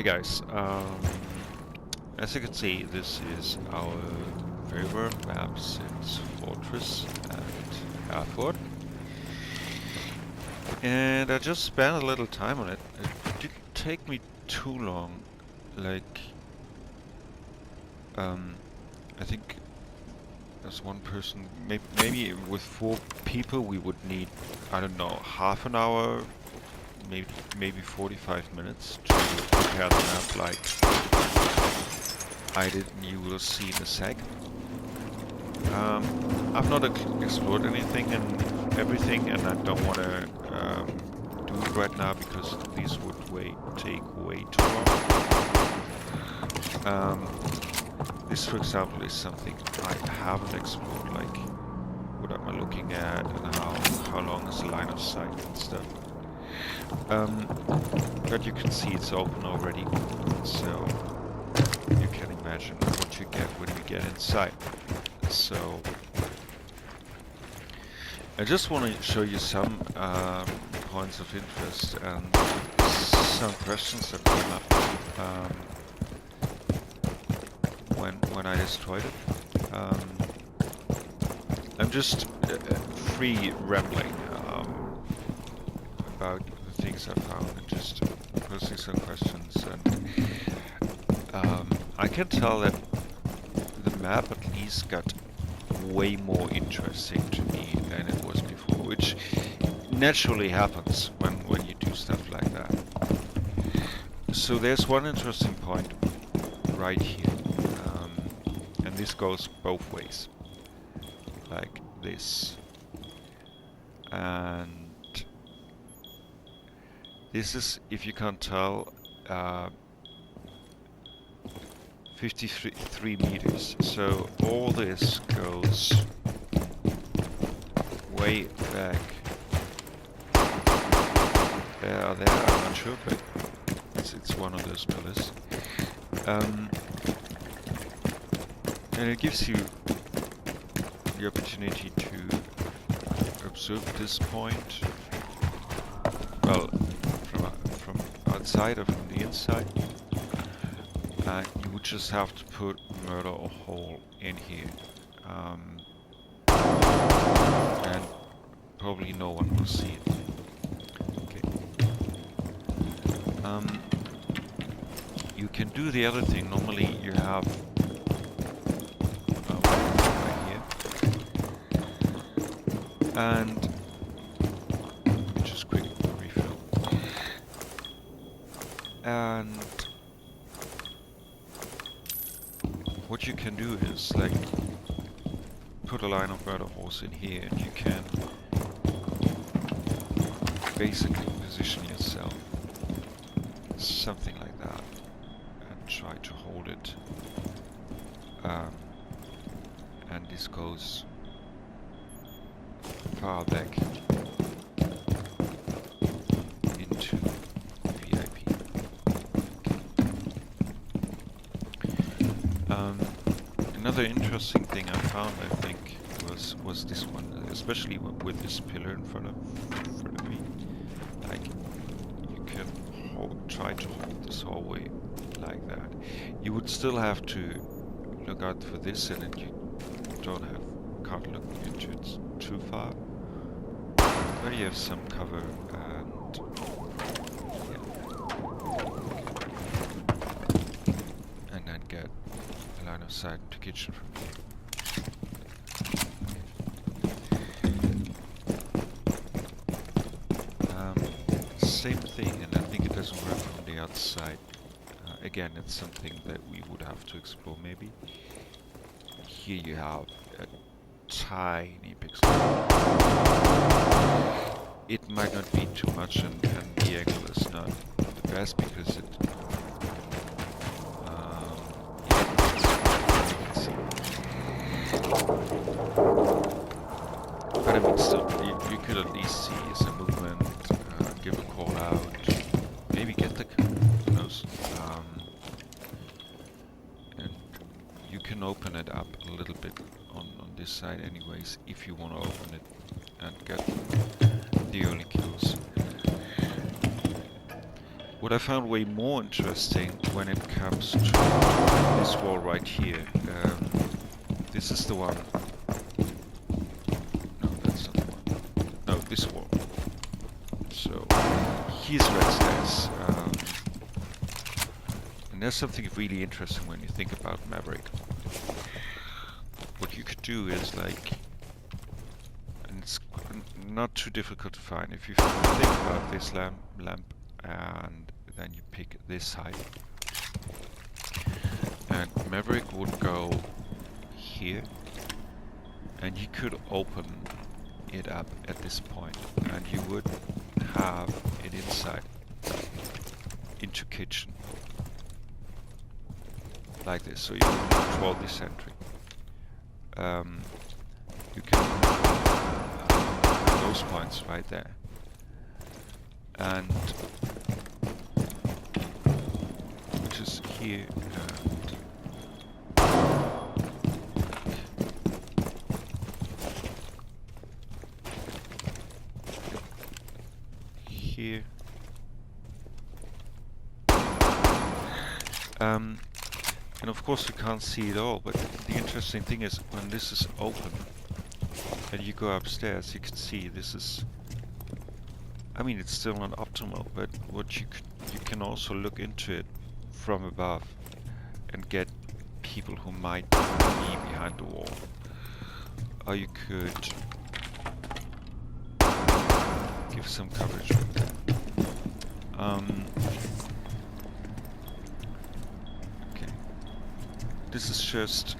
Hey guys, as you can see, this is our river map since Fortress and Airport. And I just spent a little time on it. It didn't take me too long. Like, I think as one person, maybe with 4 people we would need, I don't know, half an hour, maybe 45 minutes to prepare the map like I did, and you will see in a sec. I've not explored anything and everything, and I don't want to do it right now because these would take way too long. This, for example, is something I haven't explored, like what am I looking at and how long is the line of sight and stuff. But you can see it's open already, so you can imagine what you get when you get inside. So I just want to show you some points of interest and some questions that came up when I destroyed it. I'm just free rambling about the things I found and just posting some questions, and I can tell that the map at least got way more interesting to me than it was before, which naturally happens when you do stuff like that. So there's one interesting point right here, and this goes both ways, like this, and this is, if you can't tell, 53 meters. So all this goes way back there, I'm not sure, but it's one of those pillars. And it gives you the opportunity to observe this point, well, from outside or from the inside. You would just have to put murder or hole in here, and probably no one will see it. Okay. You can do the other thing. Normally you have right here, and just quick refill, and what you can do is like put a line of murder holes in here, and you can basically position yourself something like that and try to hold it, and this goes far back into VIP. Another interesting thing I found, I think, was this one, especially with this pillar in front of me. Like, you can try to hold this hallway like that. You would still have to look out for this, and then you can't look into it too far. But you have some cover, and yeah. And then get a line of sight to kitchen from here. Same thing, and I think it doesn't work from the outside. Again, it's something that we would have to explore maybe. Here you have a tiny pixel. It might not be too much, and the angle is not the best because it but I mean, still, you could at least see some movement, give a call out, maybe get the code, who knows. And you can open it up a little bit on this side anyways, if you want to open it and get the early kills. What I found way more interesting when it comes to this wall right here, this is the one. No, that's not the one. No, this wall. So here's red stairs. And there's something really interesting when you think about Maverick. What you could do is like, and it's not too difficult to find. If you think about this lamp, and then you pick this height, and Maverick would go here, and you could open it up at this point, and you would have it inside into kitchen like this. So you can control this entry. You can those points right there, and which is here, and here. And of course you can't see it all, but the interesting thing is when this is open and you go upstairs, you can see this is, I mean, it's still not optimal, but what you can also look into it from above and get people who might be behind the wall. Or you could give some coverage with that. This is just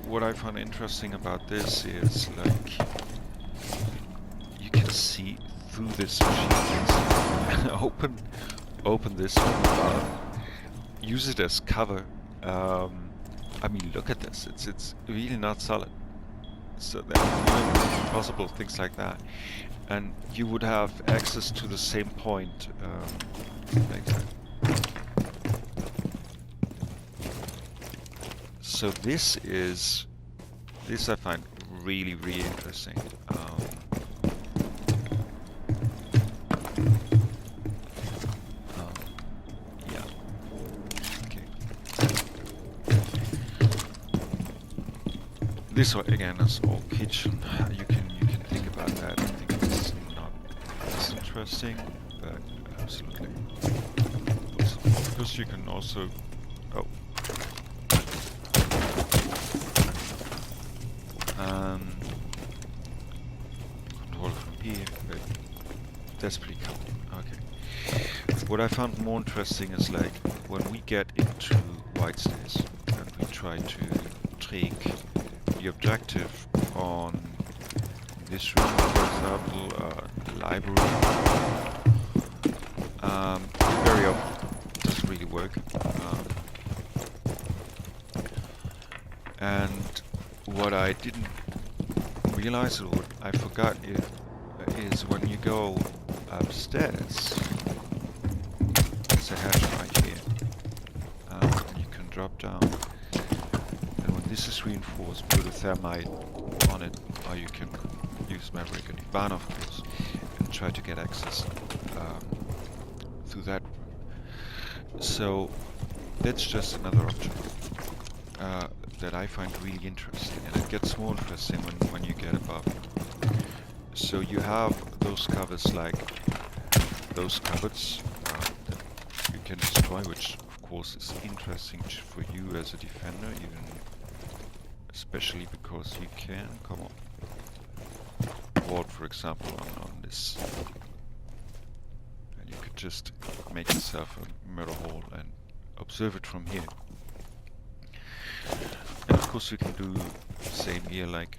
what I find interesting about this is like you can see through this machine. open this from above. Use it as cover. I mean, look at this. It's really not solid. So there are possible things like that, and you would have access to the same point like that. So this I find really, really interesting. Yeah. Okay. This one again is all kitchen. You can think about that. I think it's not as interesting, but absolutely. Because you can also control from here, but that's pretty cool. Okay. What I found more interesting is like when we get into white stairs and we try to take the objective on this room, for example, the library. Very often doesn't really work. And what I didn't realize, or what I forgot, is when you go upstairs, there's a hatch right here, and you can drop down. And when this is reinforced, put a thermite on it, or you can use Maverick and Ivan, of course, and try to get access through that. So that's just another option that I find really interesting, and it gets more interesting when you get above. So you have those covers, like those cupboards that you can destroy, which of course is interesting for you as a defender, even especially because you can come up wall, for example, on this, and you could just make yourself a mirror hole and observe it from here. And of course you can do the same here, like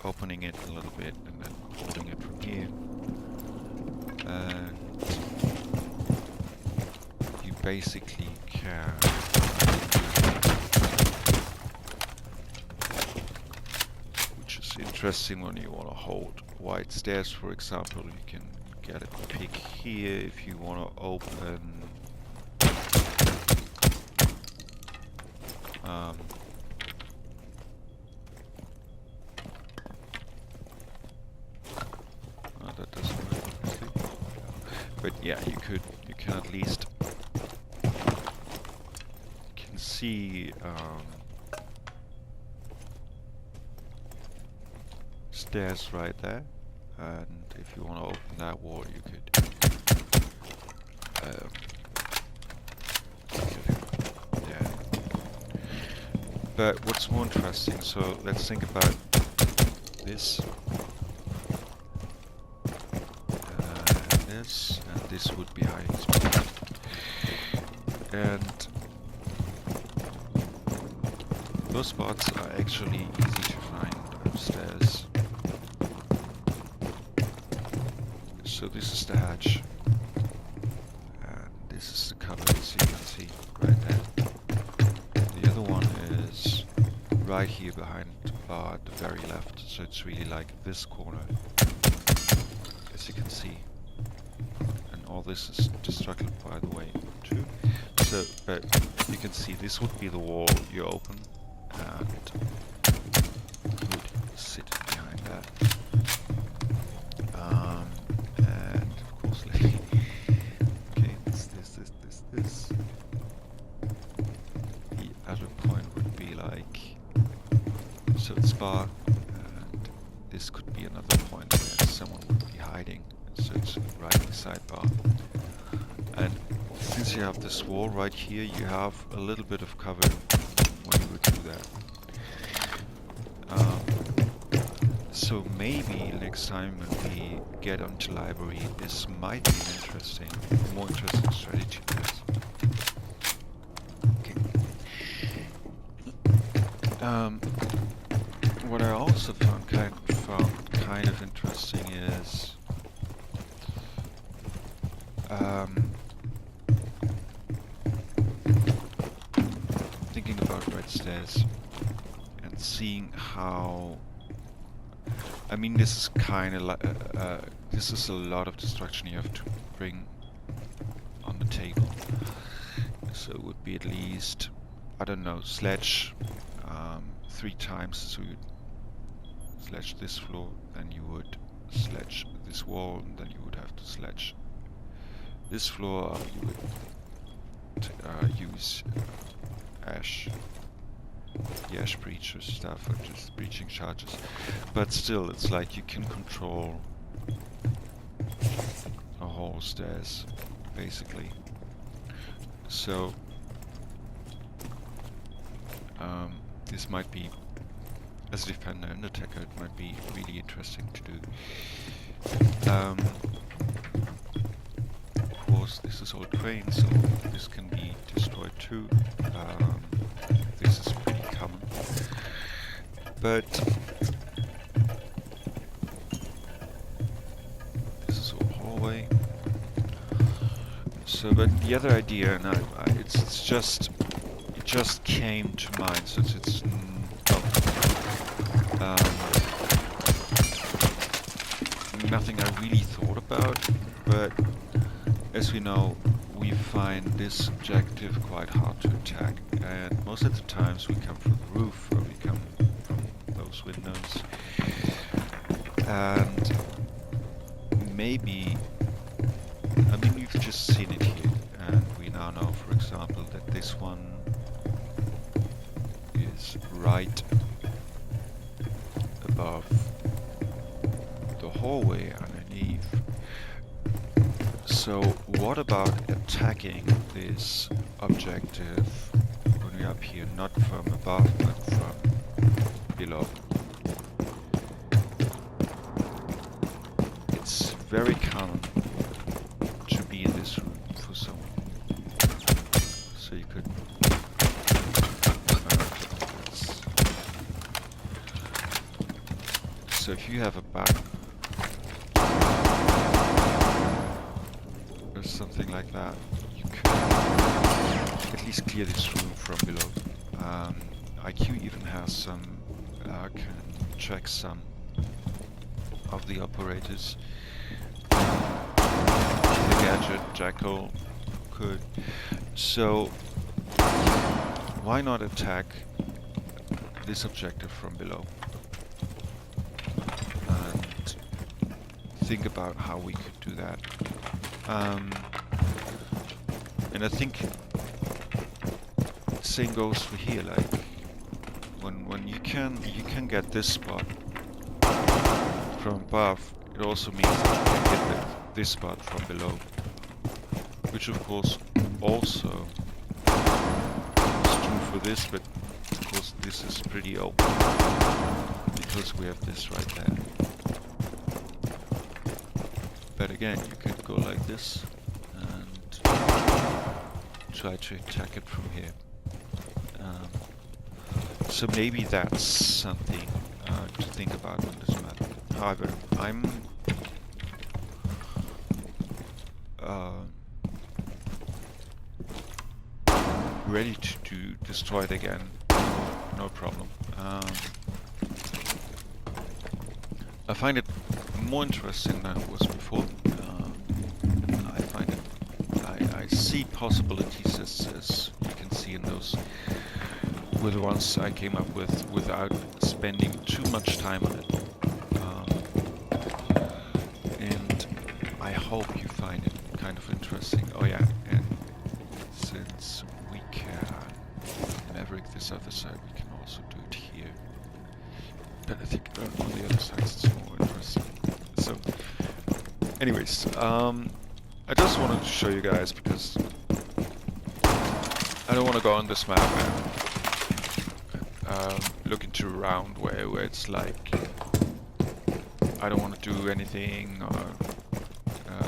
opening it a little bit and then holding it from here. And you basically can, which is interesting when you want to hold white stairs, for example. You can get a pick here if you want to open that doesn't work, obviously. But yeah, you can at least can see stairs right there, and if you want to open that wall, you could. Yeah. But what's more interesting? So let's think about this. This and this would be hiding spot. And those spots are actually easy to find upstairs. So this is the hatch, and this is the cover, as you can see right there. The other one is right here behind the bar at the very left, so it's really like this corner, as you can see. And all this is destructible, by the way, too. So, but you can see this would be the wall you open, and would sit behind that. And of course, okay, this. The other point would be like, so it's bar, and this could be another point where someone would be hiding. So it's right inside bar. And since you have this wall right here, you have a little bit of cover when you would do that. So maybe next time when we get onto library, this might be an more interesting strategy to this. Okay. What I also found kind of interesting is thinking about red stairs and seeing how. I mean, this is kind of like this is a lot of destruction you have to bring on the table. So it would be at least, I don't know, sledge 3 times. So you sledge this floor, then you would sledge this wall, and then you would have to sledge this floor. You would use ash. The ash breacher stuff, or just breaching charges, but still, it's like you can control a whole stairs, basically. So this might be, as a defender and attacker, it might be really interesting to do. Of course, this is all crane, so this can be destroyed too. This is pretty common, but this is all hallway. So, but the other idea, and it just came to mind, since it's nothing I really thought about, but as we know, we find this objective quite hard to attack, and most of the times we come from the roof, or we come from those windows, and maybe, I mean, we've just seen it here, and we now know, for example, that this one is right above the hallway underneath. So what about attacking this objective when we're up here, not from above, but from below? It's very common to be in this room for someone. So you could... so if you have a back or something like that, you could at least clear this room from below. IQ even has some, can track some of the operators. The gadget, Jackal could. So why not attack this objective from below? And think about how we could do that. And I think same goes for here. Like when you can get this spot from above, it also means that you can get this spot from below, which of course also is true for this, but of course this is pretty open because we have this right there. But again, you could go like this and try to attack it from here. So maybe that's something to think about on this map. However, I'm ready to destroy it again. No problem. I find it more interesting than it was before. I find it. I see possibilities as you can see in those were the ones I came up with without spending too much time on it. And I hope you find it kind of interesting. Oh yeah, and since we can maverick this other side, we can also do it here. But I think on the other side it's more interesting. So, anyways, I just wanted to show you guys because I don't want to go on this map and look into a round where it's like I don't want to do anything, or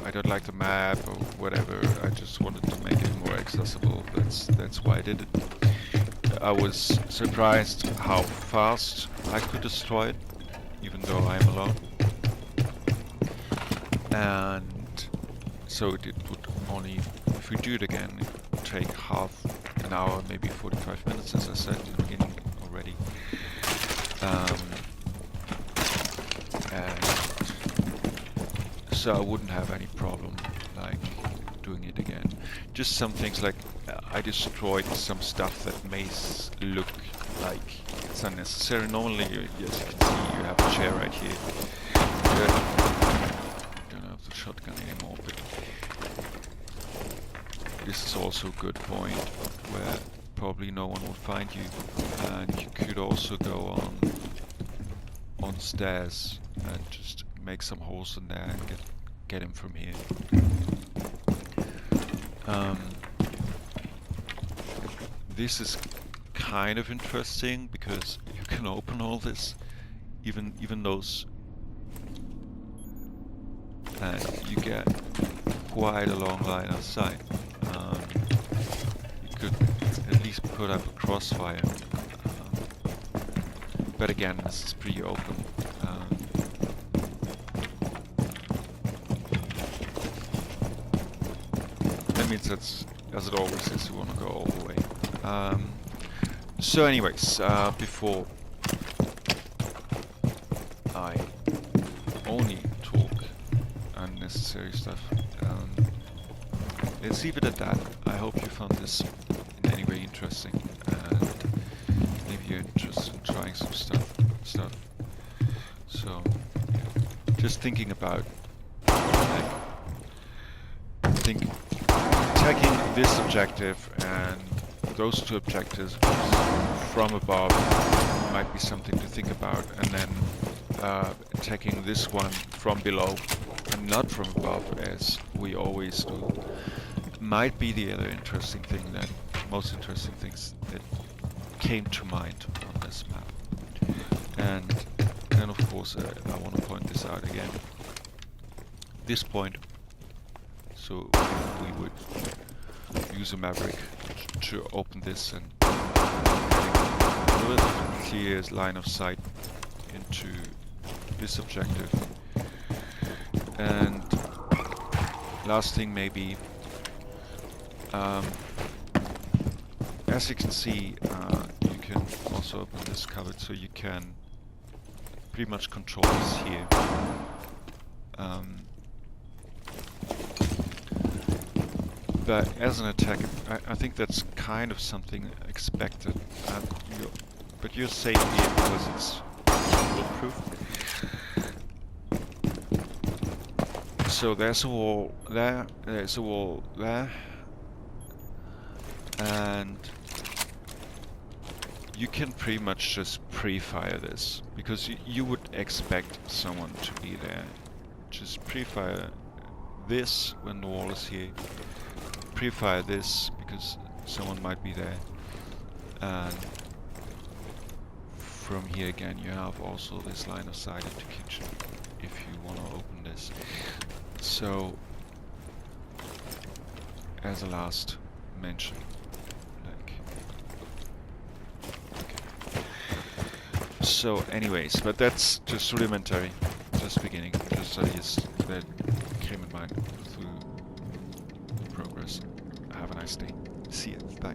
I don't like the map or whatever. I just wanted to make it more accessible. That's why I did it. I was surprised how fast I could destroy it, even though I'm alone. And so it would only, if we do it again, it would take half an hour, maybe 45 minutes, as I said in the beginning already. And so I wouldn't have any problem like doing it again. Just some things like I destroyed some stuff that may look like it's unnecessary. Normally, as you can see, you have a chair right here. Don't have the shotgun anymore, but this is also a good point where probably no one will find you, and you could also go on stairs and just make some holes in there and get him from here. This is kind of interesting because you can open all this, even those, and you get quite a long line of sight. You could at least put up a crossfire, but again, this is pretty open. That means that's, as it always is, you want to go all the way. So anyways, before I only talk unnecessary stuff, let's leave it at that. I hope you found this in any way interesting, and maybe you're interested in trying some stuff. So, yeah. Just thinking about, like, attacking this objective and those two objectives from above might be something to think about, and then attacking this one from below and not from above, as we always do, might be the other interesting thing, that most interesting things that came to mind on this map. And then of course I want to point this out again. This point, so we would use a Maverick to open this and a really clear line of sight into this objective. And last thing maybe, as you can see, you can also open this cupboard, so you can pretty much control this here. But as an attack, I think that's kind of something expected. But you're safe here because it's bulletproof. So there's a wall there, there's a wall there, And you can pretty much just pre-fire this, because you would expect someone to be there. Just pre-fire this when the wall is here. Pre-fire this because someone might be there. And from here again you have also this line of sight into kitchen if you want to open this. So as a last mention, like, okay. So anyways, but that's just rudimentary, just beginning, just ideas that came in mind through progress. Have a nice day. See ya. Bye.